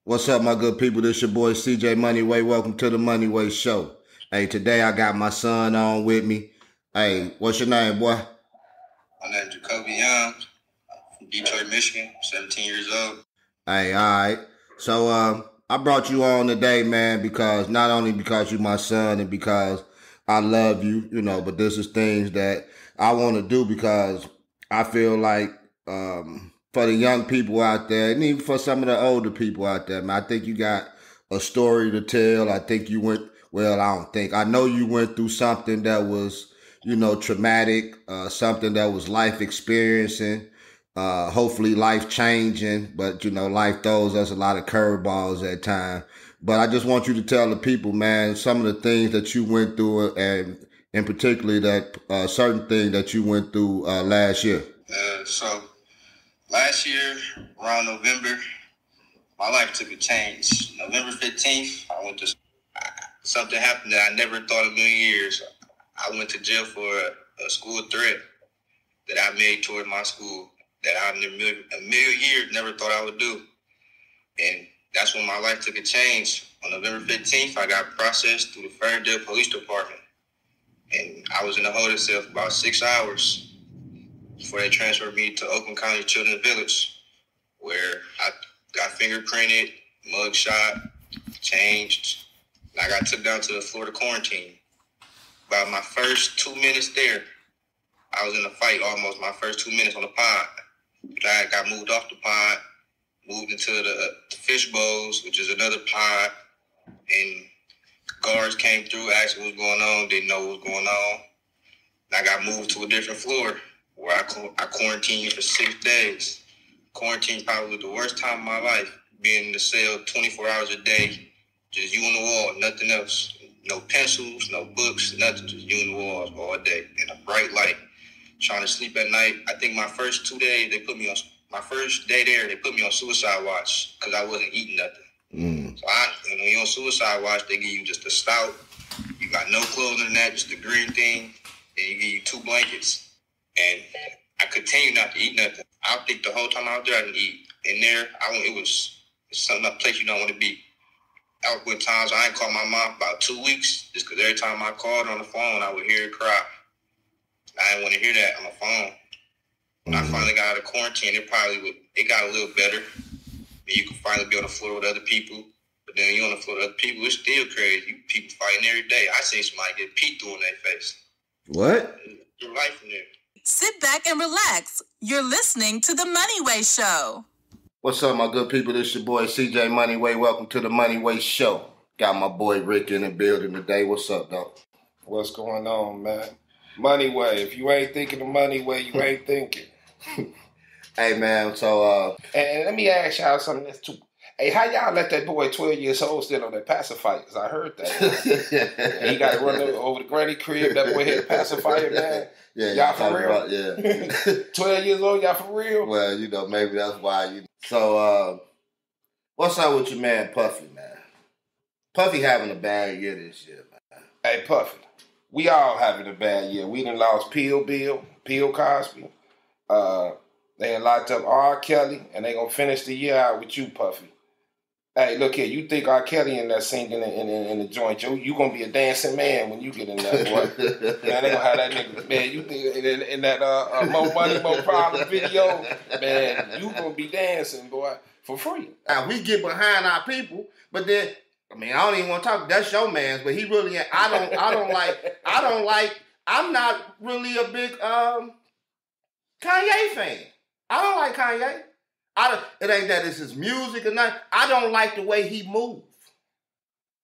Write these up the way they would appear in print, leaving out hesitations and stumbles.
What's up, my good people? This your boy CJ Moneyway. Welcome to the Moneyway Show. Hey, today I got my son on with me. Hey, what's your name, boy? My name's Jacoby Young. I'm from Detroit, Michigan. 17 years old. Hey, all right. So, I brought you on today, man, because not only because you're my son and because I love you, but this is things that I want to do because I feel like, for the young people out there, and even for some of the older people out there, man, I think you got a story to tell. I think I know you went through something that was, traumatic, something that was life experiencing, hopefully life changing, but life throws us a lot of curveballs at times. But I just want you to tell the people, man, some of the things that you went through, and particularly that certain thing that you went through last year. So last year, around November, my life took a change. November 15th, something happened that I never thought a million years. I went to jail for a school threat that I made toward my school that I in a million years never thought I would do. And that's when my life took a change. On November 15th, I got processed through the Ferndale Police Department. And I was in a holding cell for about 6 hours before they transferred me to Oakland County Children's Village, where I got fingerprinted, mugshot, changed, and I got took down to the Florida quarantine. About my first 2 minutes there, I was in a fight almost my first 2 minutes on the pod. But I got moved off the pod, moved into the fish bowls, which is another pod, and guards came through, asked what was going on, didn't know what was going on. And I got moved to a different floor where I quarantined for 6 days. Quarantine probably was the worst time of my life, being in the cell 24 hours a day, just you on the wall, nothing else. No pencils, no books, nothing, just you on the walls all day in a bright light. Trying to sleep at night. I think my first 2 days, my first day there, they put me on suicide watch because I wasn't eating nothing. So when you're on suicide watch, they give you just a stout. You got no clothing in that, just the green thing. Then you give you 2 blankets. And I continued not to eat nothing. I think the whole time I was there, I didn't eat. In there, it's a place you don't want to be. Out with times I ain't called my mom about 2 weeks, just because every time I called her on the phone, I would hear her cry. I didn't want to hear that on the phone. When I finally got out of quarantine, it got a little better. Then you can finally be on the floor with other people. But then you on the floor with other people, it's still crazy. You people fighting every day. I seen somebody get pee through in their face. What? Your life in there. Sit back and relax. You're listening to the Moneyway Show. What's up, my good people? This your boy CJ Moneyway. Welcome to the Moneyway Show. Got my boy Rick in the building today. What's up, dog? What's going on, man? Moneyway. If you ain't thinking of Moneyway, you ain't thinking. Hey, man, so... And let me ask y'all something else, too. Hey, how y'all let that boy 12 years old still on that pacifier? Because I heard that. He got to run over the granny crib. That boy had a pacifier, man. Yeah, y'all for real? 12 years old, y'all for real? Well, maybe that's why. So, what's up with your man Puffy, man? Puffy having a bad year this year, man. Hey, Puffy, we all having a bad year. We done lost Bill Cosby. They done locked up R. Kelly, and they gonna finish the year out with you, Puffy. Hey, look here, you think R. Kelly in there singing in the joint, you gonna be a dancing man when you get in there, boy. Man, they gonna have that nigga, man, you think in that More Money, More Problem video, man, you gonna be dancing, boy, for free. Now, we get behind our people, but then, I don't even want to talk, that's your man's, but he really, I'm not really a big Kanye fan. I don't like Kanye. It ain't that it's his music or nothing. I don't like the way he move.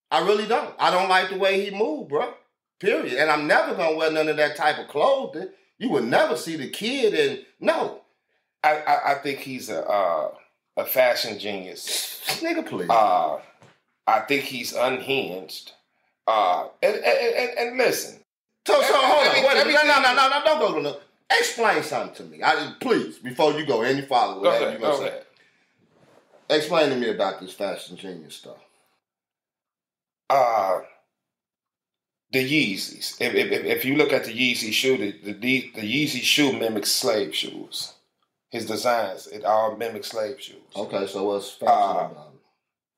I really don't. I don't like the way he move, bro. Period. And I'm never going to wear none of that type of clothing. You would never see the kid and no. I think he's a fashion genius. Nigga, please. I think he's unhinged. And listen. So hold on. No, don't go to no. Explain something to me. Please, before you go any farther. Whatever you gonna say. Explain to me about this fashion genius stuff. The Yeezys. If you look at the Yeezy shoe, the Yeezy shoe mimics slave shoes. His designs, it all mimics slave shoes. Okay, so what's fashion about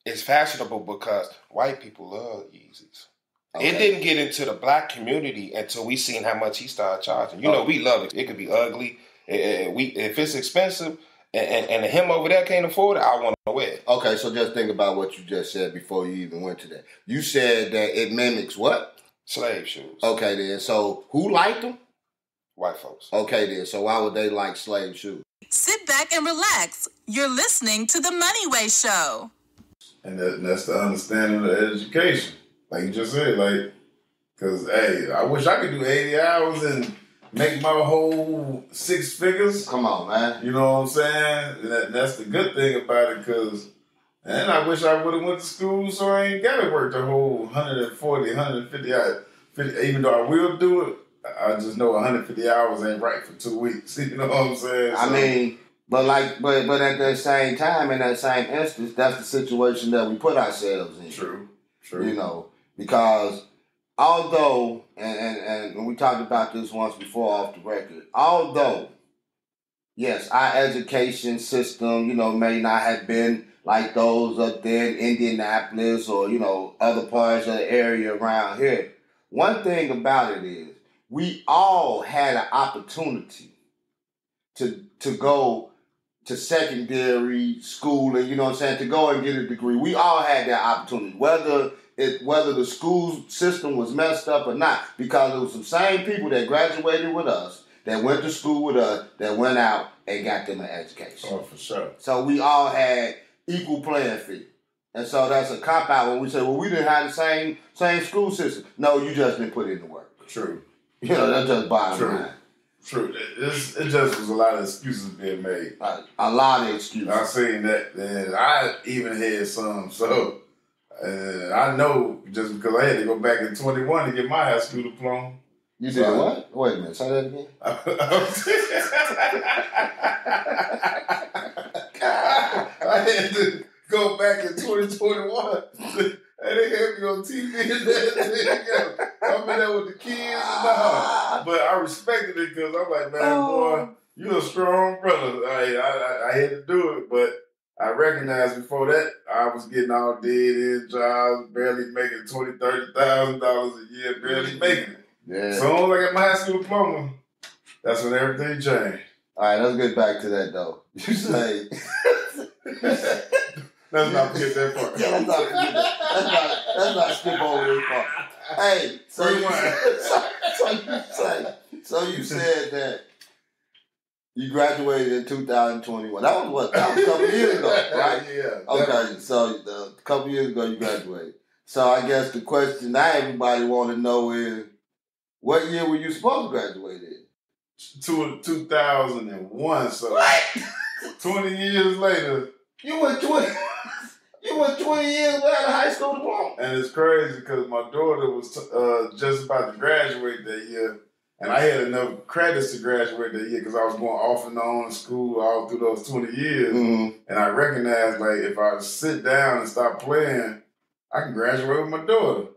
it's fashionable because white people love Yeezys. Okay. It didn't get into the black community until we seen how much he started charging. You know, we love it. It could be ugly. If it's expensive and him over there can't afford it, I want to wear it. Okay, so just think about what you just said before you even went to that. You said that it mimics what? Slave shoes. Okay, then. So who liked them? White folks. Okay, then. So why would they like slave shoes? Sit back and relax. You're listening to The Moneyway Show. And that's the understanding of the education. Like you just said, like, because, hey, I wish I could do 80 hours and make my whole 6 figures. Come on, man. You know what I'm saying? That's the good thing about it, because, and I wish I would have went to school so I ain't got to work the whole 140, 150 hours. Even though I will do it, I just know 150 hours ain't right for 2 weeks. You know what I'm saying? I mean, but at the same time, in that same instance, that's the situation that we put ourselves in. True. You know, because although, and we talked about this once before off the record, although, yes, our education system, you know, may not have been like those up there in Indianapolis or, you know, other parts of the area around here, one thing about it is we all had an opportunity to go to secondary school and, you know what I'm saying, to go and get a degree. We all had that opportunity, whether the school system was messed up or not, because it was some same people that graduated with us, that went to school with us, that went out and got them an education. Oh, for sure. So we all had equal playing field. And so that's a cop-out when we say, well, we didn't have the same school system. No, you just didn't put in the work. True. You know, that's just bottom line. True. It just was a lot of excuses being made. A lot of excuses. I seen that, and I even had some. So I know just because I had to go back in 21 to get my high school diploma. You did what? Wait a minute. Say that again. I had to go back in 2021. And they had me on TV and that. I'm in there with the kids and all. But I respected it because I'm like, man, boy, you're a strong brother. I had to do it, but I recognized before that I was getting all dead-end jobs, barely making $20,000, $30,000 a year, barely making it. Yeah. So as soon as I got my high school diploma, that's when everything changed. All right, let's get back to that though. You say. Let's not forget that part. Yeah, let's not forget that. Let's not skip over this part. Hey, so you said that you graduated in 2021. That was a couple years ago, right? Yeah. Okay, so a couple years ago you graduated. So I guess the question that everybody want to know is, what year were you supposed to graduate in? 2001. So what? 20 years later. You went 20 years without a high school diploma. And it's crazy because my daughter was just about to graduate that year. And I had enough credits to graduate that year because I was going off and on in school all through those 20 years. Mm-hmm. And I recognized, like, if I sit down and stop playing, I can graduate with my daughter.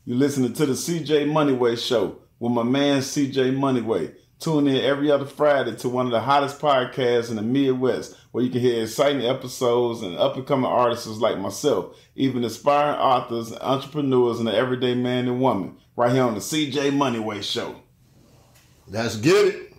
You're listening to the CJ Moneyway Show with my man CJ Moneyway. Tune in every other Friday to one of the hottest podcasts in the Midwest, where you can hear exciting episodes and up-and-coming artists like myself, even inspiring authors, entrepreneurs, and the everyday man and woman, right here on the CJ Moneyway Show. Let's get it.